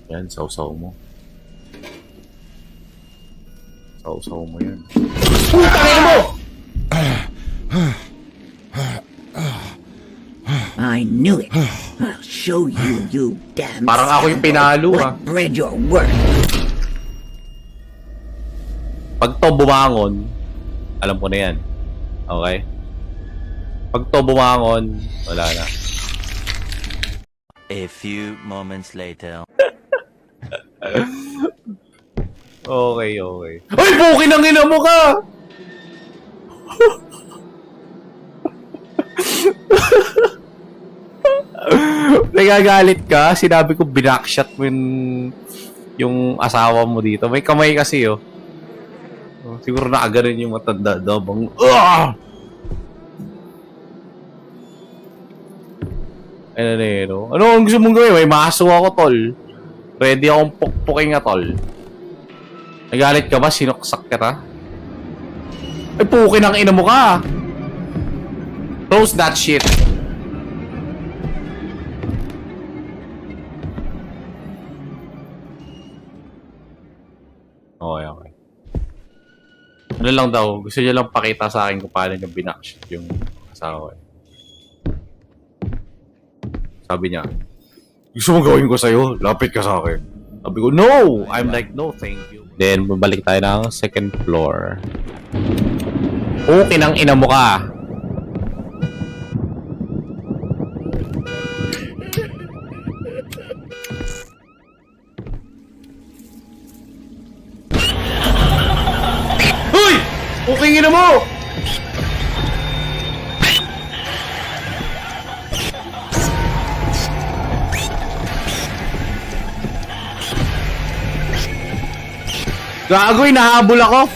Yan, sausaw mo. Sausaw mo yan. Putangin mo! I knew it. I'll show you, you damn. Parang ako yung pinalo, what bread you're worth. Pag to bumangon, alam ko na yan. Okay? Pag to bumangon, wala na. A few moments later. Okay, okay. Ay, bukin ang ina mo ka! Nagagalit ka? Sinabi ko binackshot mo yung asawa mo dito. May kamay kasi, oh. Siguro nakaganon yung matanda daw. Bang, ano ang gusto mong gawin? May maso ako, tol. Ready akong pukpukin nga, tol. Nagalit ka ba? Sinuksak ka na? Ay, pukin ang ina mo ka! Close that shit. Okay, okay. Ano lang daw, gusto niya lang pakita sa akin kung paano niya binackshot yung asawa. Sabi niya, gusto mo gawin ko sa'yo? Lapit ka sa akin. Sabi ko, no! I'm like, no, thank you. Then, babalik tayo ng second floor. Okay nang ina mo ka. Hoy! Okay ina mo! Gagoy, nahabol ako.